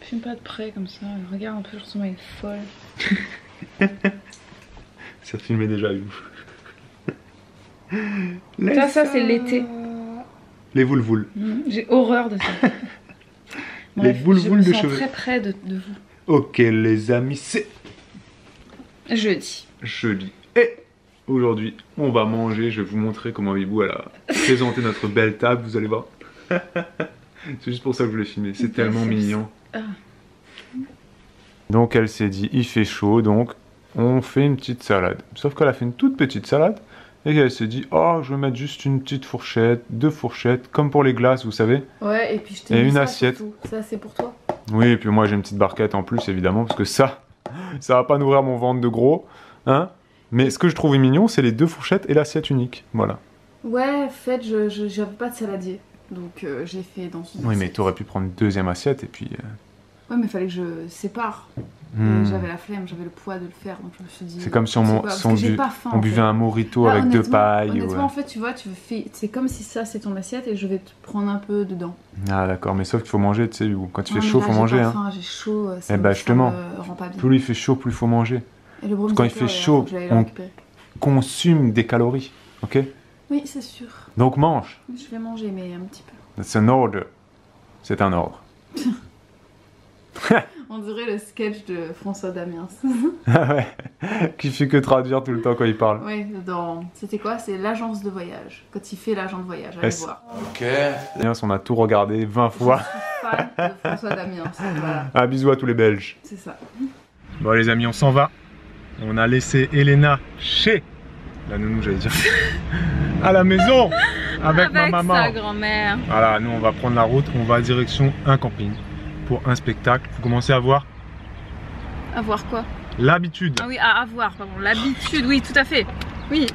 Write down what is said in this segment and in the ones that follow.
Filme pas de près comme ça, regarde un peu, je ressemble à une folle. Ça filmait déjà eu. Ça c'est l'été. Les voulvoules. J'ai horreur de ça. Les Bref, voulvoules de je me cheveux. sens très près de vous. Ok les amis, c'est Jeudi. jeudi. Et aujourd'hui, on va manger. Je vais vous montrer comment Bibou elle a présenté notre belle table, vous allez voir. C'est juste pour ça que je voulais filmer, c'est tellement mignon. Ah. Donc elle s'est dit, il fait chaud, donc on fait une petite salade. Sauf qu'elle a fait une toute petite salade et qu'elle s'est dit, oh je vais mettre juste une petite fourchette, 2 fourchettes, comme pour les glaces, vous savez. Ouais, et puis je t'ai Et mis une ça assiette. surtout. Ça c'est pour toi. Oui, et puis moi j'ai une petite barquette en plus évidemment, parce que ça va pas nourrir mon ventre de gros, hein. Mais ce que je trouvais mignon, c'est les 2 fourchettes et l'assiette unique, voilà. Ouais, en fait, j'avais pas de saladier. Donc j'ai fait dans une Oui, mais assiette. t'aurais pu prendre une deuxième assiette et puis... Ouais, mais fallait que je sépare. Hmm. J'avais la flemme, j'avais le poids de le faire, donc je me suis dit... C'est comme si c'est on, pas- si parce on que j'ai bu- pas faim, on en buvait fait. un mojito Là, avec 2 honnêtement- pailles. Honnêtement, Ou... en fait, tu vois, c'est comme si ça c'est ton assiette et je vais te prendre un peu dedans. Ah d'accord, mais sauf qu'il faut manger, tu sais, ou quand il Ouais, fait mais chaud, là, faut j'ai manger. pas Hein. faim, j'ai chaud, ça Eh me- bah, ça justement. me rend pas bien. Plus il fait chaud, plus il faut manger. Et le Quand il fait chaud, on consomme des calories, ok? Oui, c'est sûr. Donc mange. Je vais manger, mais un petit peu. C'est un ordre. C'est un ordre. On dirait le sketch de François Damiens. Ah ouais. Qui fait que traduire tout le temps quand il parle. Oui, c'était quoi? C'est l'agence de voyage. Quand il fait l'agent de voyage, allez Est-ce- voir. Ok. On a tout regardé 20 fois. Je suis fan de François Damiens. Voilà, Un bisou à tous les Belges. c'est ça. Bon les amis, on s'en va. On a laissé Elena chez la nounou, j'allais dire. À la maison avec ma maman. sa grand-mère. Voilà, nous on va prendre la route, on va direction un camping pour un spectacle. Vous commencez à voir À voir quoi? l'habitude. Ah oui, à avoir, pardon. L'habitude, oui, tout à fait. Oui.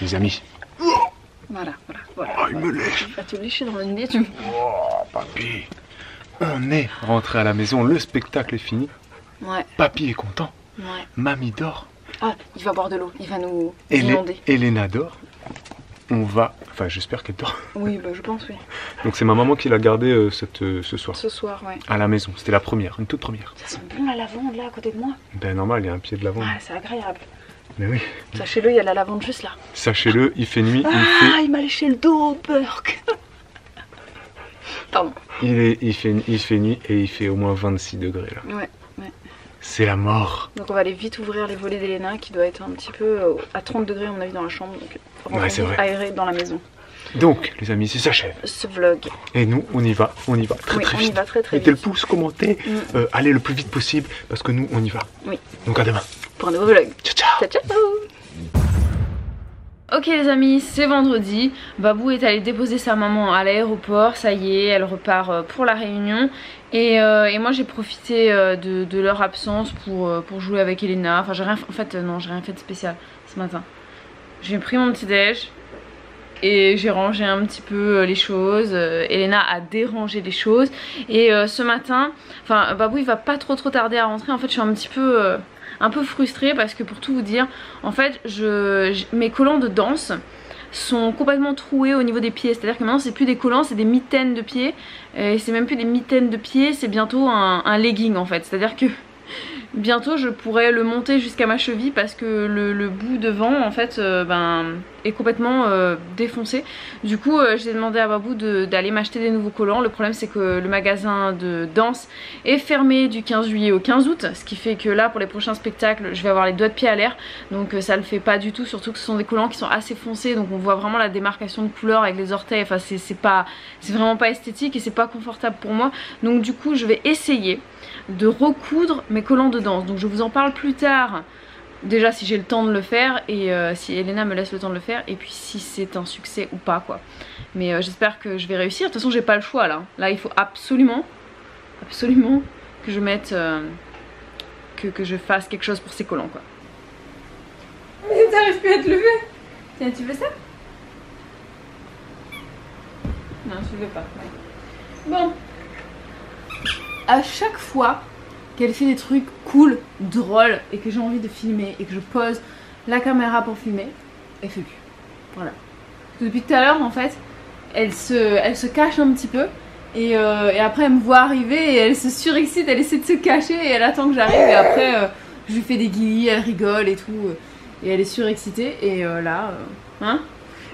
Les amis. Voilà. Oh, il me lèche. Tu vas te lécher dans le nez, tu me... Oh, papy. On est rentré à la maison, le spectacle est fini. Ouais, Papy est content. ouais. Mamie dort. Ah, il va boire de l'eau, il va nous inonder. Elena dort. On va... Enfin, j'espère qu'elle dort. Oui, bah je pense, oui. Donc c'est ma maman qui l'a gardé ce soir. Ce soir, ouais. À la maison. C'était la première, une toute première. Ça sent bon la lavande là à côté de moi. Ben normal, il y a un pied de lavande. Ah, c'est agréable. Mais oui. Sachez-le, il y a la lavande juste là. Sachez-le, il fait nuit. Ah, il m'a léché le dos, Burk. Pardon. Il fait nuit et il fait au moins 26 degrés là. Ouais. C'est la mort. Donc on va aller vite ouvrir les volets d'Elena qui doit être un petit peu à 30 degrés à mon avis dans la chambre. Donc Ouais, c'est vrai. aérer dans la maison. Donc, les amis, c'est s'achève. Ce vlog. Et nous, on y va très Oui, très on y vite. va très Mettez le vite. pouce, commentez, allez le plus vite possible parce que nous, on y va. Oui. Donc à demain. Pour un nouveau vlog. Ciao, ciao. Ciao, ciao. Ok les amis, c'est vendredi. Babou est allé déposer sa maman à l'aéroport. Ça y est, elle repart pour la réunion. Et moi j'ai profité de leur absence pour jouer avec Elena. Enfin j'ai rien fait, en fait non, j'ai rien fait de spécial ce matin. J'ai pris mon petit déj et j'ai rangé un petit peu les choses. Elena a dérangé les choses. Et ce matin, enfin Babou il va pas trop tarder à rentrer. En fait je suis un peu frustrée parce que pour tout vous dire, en fait mes collants de danse sont complètement troués au niveau des pieds, c'est à dire que maintenant c'est plus des collants, c'est des mitaines de pieds, et c'est même plus des mitaines de pieds, c'est bientôt un legging en fait, c'est à dire que bientôt je pourrais le monter jusqu'à ma cheville parce que le bout devant en fait est complètement défoncé. Du coup j'ai demandé à Babou d'aller m'acheter des nouveaux collants. Le problème c'est que le magasin de danse est fermé du 15 juillet au 15 août, ce qui fait que là pour les prochains spectacles je vais avoir les doigts de pied à l'air, donc ça le fait pas du tout, surtout que ce sont des collants qui sont assez foncés, donc on voit vraiment la démarcation de couleur avec les orteils. Enfin c'est vraiment pas esthétique et c'est pas confortable pour moi, donc du coup je vais essayer de recoudre mes collants de danse. Donc je vous en parle plus tard, déjà si j'ai le temps de le faire et si Elena me laisse le temps de le faire, et puis si c'est un succès ou pas quoi. Mais j'espère que je vais réussir. De toute façon j'ai pas le choix là. Là il faut absolument que je mette que je fasse quelque chose pour ces collants quoi. Mais t'arrives plus à te lever. Tiens, tu veux ça? Non, tu veux pas. Bon. À chaque fois qu'elle fait des trucs cool, drôles, et que j'ai envie de filmer, et que je pose la caméra pour filmer, elle fait plus. Voilà. Depuis tout à l'heure, en fait, elle se cache un petit peu. Et après, elle me voit arriver et elle se surexcite, elle essaie de se cacher et elle attend que j'arrive. Et après, je lui fais des guillis, elle rigole et tout. Et elle est surexcitée. Et là, hein?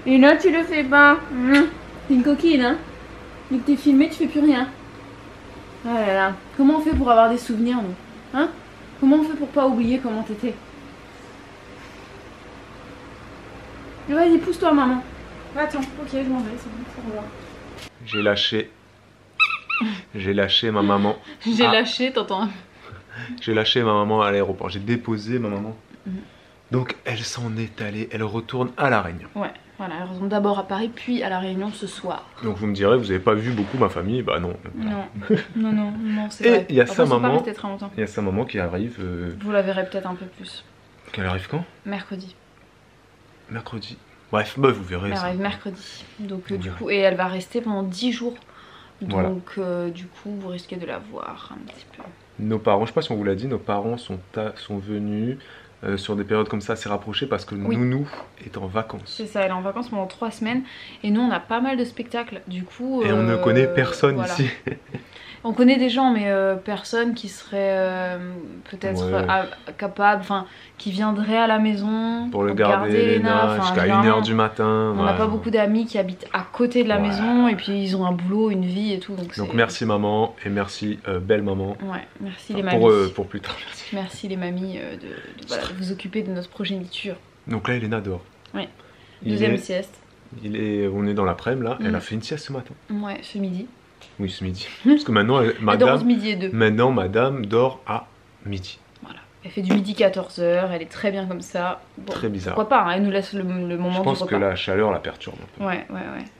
Et là, tu le fais pas. T'es une coquine, hein? Dès que t'es filmé, tu fais plus rien. Oh là là. Comment on fait pour avoir des souvenirs, nous? Hein? Comment on fait pour pas oublier comment t'étais? Vas-y, pousse-toi, maman. Attends, ok, je m'en vais, c'est bon, au revoir. J'ai lâché ma maman. J'ai lâché, t'entends? J'ai lâché ma maman à l'aéroport. J'ai déposé ma maman. Donc elle s'en est allée. Elle retourne à La Réunion. Ouais, voilà. Elle retourne d'abord à Paris, puis à La Réunion ce soir. Donc vous me direz, vous avez pas vu beaucoup ma famille? Bah non. Non, c'est vrai. Et il y a sa maman. Il y a sa maman qui arrive. Vous la verrez peut-être un peu plus. Qu'elle arrive quand? Mercredi. Mercredi. Bref, bah vous verrez. Elle arrive mercredi. Donc du coup, et elle va rester pendant 10 jours. Donc voilà. Du coup, vous risquez de la voir un petit peu. Nos parents, je sais pas si on vous l'a dit, nos parents sont venus sur des périodes comme ça assez rapprochées parce que Nounou est en vacances. C'est ça, elle est en vacances pendant 3 semaines et nous on a pas mal de spectacles du coup. Et on ne connaît personne ici. On connaît des gens mais personne qui serait peut-être capable, enfin qui viendrait à la maison pour le garder Léna jusqu'à 1h du matin. On n'a pas beaucoup d'amis qui habitent à côté de la maison et puis ils ont un boulot, une vie et tout. Donc merci maman et merci belle maman. Ouais, merci les mamies. Pour plus tard. Merci les mamies de vous occuper de notre progéniture. Donc là Léna dort. Oui. Deuxième sieste. On est dans l'après-midi là, elle a fait une sieste ce matin. Ouais, ce midi. Oui, ce midi. Parce que maintenant, madame dort à midi. Voilà. Elle fait du midi 14h, elle est très bien comme ça. Bon, très bizarre. Pourquoi pas, hein, elle nous laisse le moment du repas. Je pense que la chaleur la perturbe un peu. Ouais.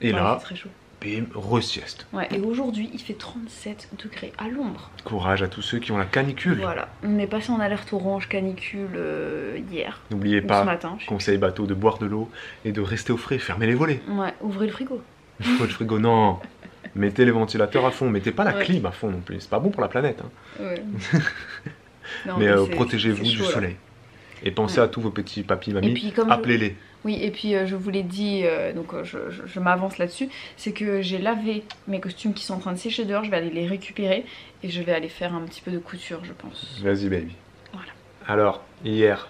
Et là, c'est très chaud. Bim, re-sieste. Ouais, et aujourd'hui, il fait 37 degrés à l'ombre. Courage à tous ceux qui ont la canicule. Voilà, on est passé en alerte orange canicule hier. N'oubliez pas, conseil bateau, de boire de l'eau et de rester au frais, fermez les volets. Ouais, ouvrez le frigo. Le frigo, non. Mettez les ventilateurs à fond, mettez pas la clim à fond non plus, c'est pas bon pour la planète. Hein. Ouais. mais protégez-vous du soleil. Et pensez à tous vos petits papis, mamies, appelez-les. Oui, et puis je vous l'ai dit, donc je m'avance là-dessus, c'est que j'ai lavé mes costumes qui sont en train de sécher dehors, je vais aller les récupérer et je vais aller faire un petit peu de couture, je pense. Vas-y, baby. Voilà. Alors, hier,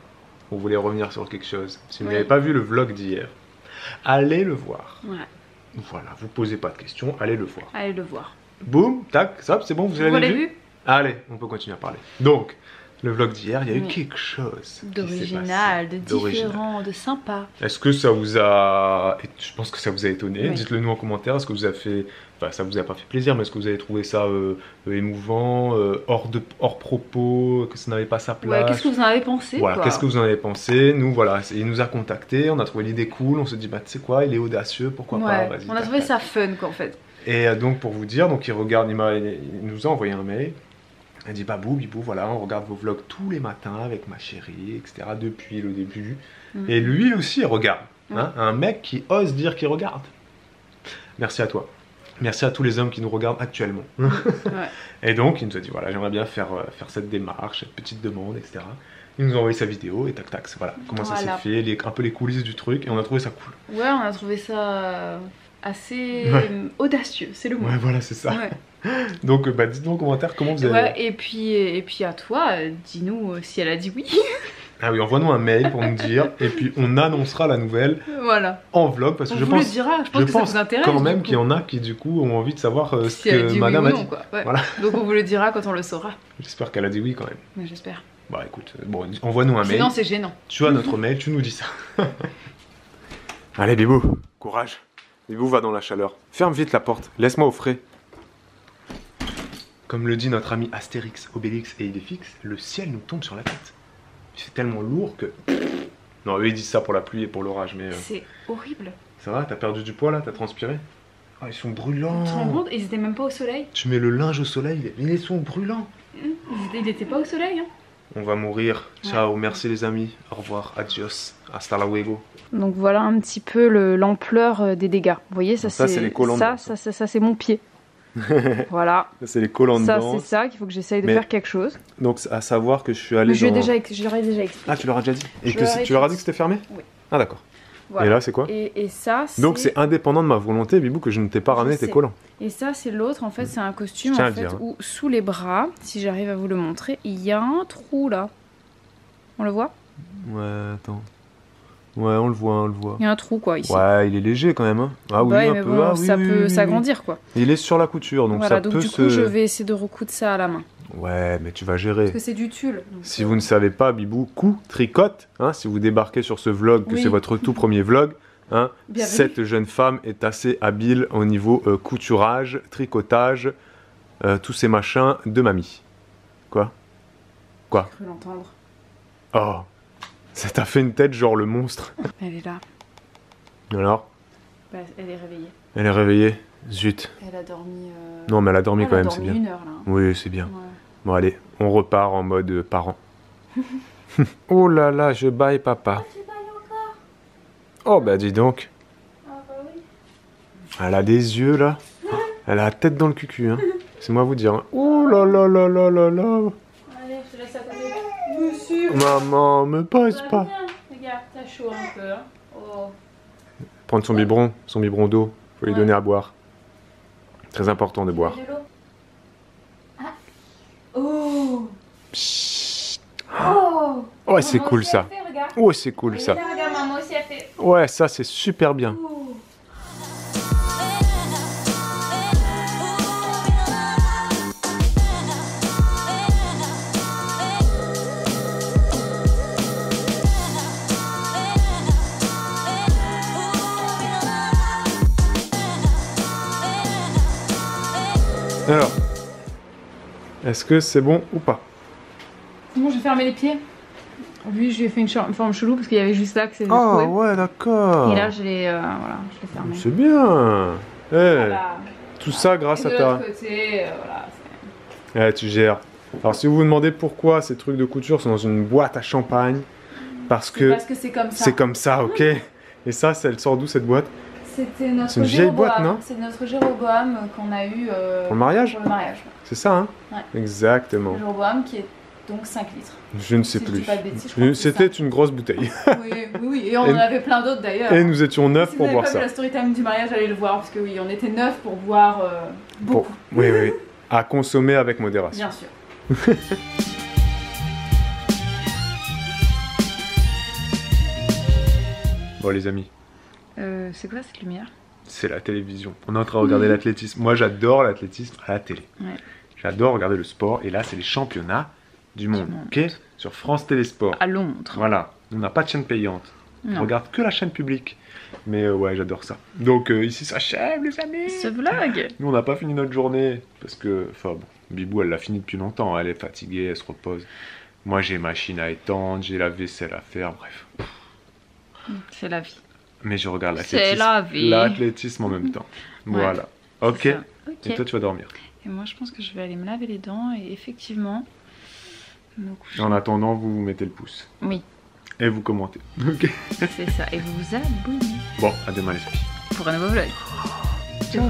on voulait revenir sur quelque chose. Si vous n'avez pas vu le vlog d'hier, allez le voir. Ouais. Voilà, vous posez pas de questions, allez le voir. Allez le voir. Boum, tac, ça, c'est bon, vous l'avez vu? Allez, on peut continuer à parler. Donc, le vlog d'hier, il y a eu quelque chose d'original, de différent, de sympa. Est-ce que ça vous a... Je pense que ça vous a étonné. Dites-le nous en commentaire. Est-ce que vous avez fait... Enfin, ça vous a pas fait plaisir, mais est-ce que vous avez trouvé ça émouvant, hors propos, que ça n'avait pas sa place? Ouais, qu'est-ce que vous en avez pensé? Voilà, qu'est-ce que vous en avez pensé? Nous, voilà, il nous a contactés, on a trouvé l'idée cool, on se dit, bah tu sais quoi, il est audacieux, pourquoi pas, vas-y. On a trouvé ça fun, quoi, en fait. Et donc, pour vous dire, donc il nous a envoyé un mail. Elle dit Babou, Bibou, voilà, on regarde vos vlogs tous les matins avec ma chérie, etc. depuis le début. Et lui aussi, il regarde. Hein, un mec qui ose dire qu'il regarde. Merci à toi. Merci à tous les hommes qui nous regardent actuellement. Et donc, il nous a dit voilà, j'aimerais bien faire cette démarche, cette petite demande, etc. Il nous a envoyé sa vidéo et tac tac, voilà comment ça s'est fait, un peu les coulisses du truc, et on a trouvé ça cool. Ouais, on a trouvé ça assez audacieux, c'est le mot. Ouais, voilà, c'est ça. Donc bah, dites-nous en commentaire comment vous avez... Ouais, et puis à toi, dis-nous si elle a dit oui. Ah oui, envoie-nous un mail pour nous dire, et puis on annoncera la nouvelle en vlog, parce que je pense que ça vous intéresse, quand même qu'il y en a qui du coup ont envie de savoir si ce que madame a dit. Voilà. Donc on vous le dira quand on le saura. J'espère qu'elle a dit oui quand même. Mais j'espère. Bah écoute, bon, envoie-nous un mail. Sinon c'est gênant. Tu as notre mail, tu nous dis ça. Allez Bibou, courage. Bibou va dans la chaleur. Ferme vite la porte, laisse-moi au frais. Comme le dit notre ami Astérix, Obélix et Idéfix, le ciel nous tombe sur la tête. C'est tellement lourd que... Non, eux ils disent ça pour la pluie et pour l'orage, mais... C'est horrible. Ça va, t'as perdu du poids là, t'as transpiré? Ah, ils sont brûlants. Tu te rends compte? Ils étaient même pas au soleil. Tu mets le linge au soleil, ils sont brûlants. Il était pas au soleil, hein. On va mourir. Ciao, merci les amis. Au revoir, adios, hasta luego. Donc voilà un petit peu l'ampleur des dégâts. Vous voyez, ça c'est les collants de danse. ça c'est mon pied. Voilà. Ça c'est les collants de Ça danse. c'est ça qu'il faut que j'essaye de Mais- faire quelque chose. Donc à savoir que je suis allé Mais je dans... leur ai déjà expliqué. Ah, tu leur as déjà dit? Et Je que leur ai tu leur as dit. dit que c'était fermé? Oui. Ah d'accord. Voilà. Et là c'est quoi? Et ça c'est... Donc c'est indépendant de ma volonté, Bibou, que je ne t'ai pas ramené tes sais. collants. Et ça c'est l'autre, en fait c'est un costume Je tiens à en le fait, dire, hein. où sous les bras, si j'arrive à vous le montrer, il y a un trou là. On le voit? Ouais, attends. Ouais, on le voit. Il y a un trou quoi ici. Ouais, il est léger quand même. Hein. Ah oui, Ouais, un mais peu. bon, Ah, oui, ça oui, peut oui, s'agrandir quoi. oui. Il est sur la couture, donc Voilà, ça donc peut du se... coup je vais essayer de recoudre ça à la main. Ouais, mais tu vas gérer. Parce que c'est du tulle. donc, Si vous ne savez pas, Bibou, tricote, hein, si vous débarquez sur ce vlog, que Oui. c'est votre tout premier vlog, hein, Bienvenue. cette jeune femme est assez habile au niveau couturage, tricotage, tous ces machins de mamie. Quoi? J'ai cru l'entendre. Oh, ça t'a fait une tête genre le monstre. Elle est là. Alors, Bah, elle est réveillée. elle est réveillée. Zut. Elle a dormi... Non, mais elle a dormi elle quand a même, dormi c'est bien. 1 heure là. Oui, c'est bien. Ouais. Bon, allez, on repart en mode parent. Oh là là, je baille papa. Tu bailles encore? Oh, bah dis donc. Ah bah oui. Elle a des yeux là. Elle a la tête dans le cucu, hein. C'est moi à vous dire. Hein. Oh là là là là là là. Allez, je te laisse à côté. Monsieur. Maman, me pose pas. Regarde, t'as chaud un peu. Hein. Oh. Prendre son biberon d'eau. Faut lui donner à boire. Très important de boire. De l'eau. Ah. Oh. Psst. Oh. Ouais, c'est Maman cool aussi ça. a fait, regarde. Ouais, c'est cool ça. Regarde, regarde, maman aussi a fait. Ouais, ça c'est super bien. Oh. Alors, est-ce que c'est bon ou pas? Bon, j'ai fermé les pieds. Lui, je lui ai fait une forme chelou parce qu'il y avait juste là que c'est Ah trouvé. ouais, d'accord. Et là, je l'ai voilà, je l'ai fermé. C'est bien. Eh, Voilà. tout ça grâce Et à de ta... l'autre côté, voilà. Ouais, tu gères. Alors si vous vous demandez pourquoi ces trucs de couture sont dans une boîte à champagne, parce que Parce que c'est comme ça. c'est comme ça, ok? Et ça, elle sort d'où cette boîte? C'était notre C'est une vieille boîte, Jéroboam. non? C'est notre Jéroboam qu'on a eu Pour le mariage? pour le mariage. C'est ça, hein? Ouais. Exactement. Le Jéroboam qui est donc 5 litres. Je ne sais Si je plus. dis pas de bêtises, je crois que c'est C'était une grosse bouteille. Oui, et on Et- en avait plein d'autres d'ailleurs. Et nous étions 9 Si vous pour n'avez boire pas vu ça. la story time du mariage, allez le voir parce que oui, on était 9 pour boire beaucoup, Oui, oui. À consommer avec modération. bien sûr. Bon les amis, C'est quoi cette lumière? c'est la télévision. On est en train de regarder l'athlétisme. Moi j'adore l'athlétisme à la télé. Ouais. J'adore regarder le sport. Et là c'est les championnats du monde. Ok, sur France Télésport. À Londres. Voilà, on n'a pas de chaîne payante. On Non. regarde que la chaîne publique. Mais ouais, j'adore ça. Donc ici ça s'achève les amis. Ce vlog. Nous on n'a pas fini notre journée. Parce que, enfin bon, Bibou elle l'a fini depuis longtemps. Elle est fatiguée, elle se repose. Moi j'ai machine à étendre, j'ai la vaisselle à faire, bref. C'est la vie. Mais je regarde C'est la vie. l'athlétisme en même temps. Ouais, Voilà. Ok. c'est ça. Ok. Et toi tu vas dormir. Et moi je pense que je vais aller me laver les dents et effectivement me coucher. En attendant, vous vous mettez le pouce. Oui, Et vous commentez. Ok. c'est ça. Et vous vous abonnez Bon, à demain les amis. pour un nouveau vlog. Ciao.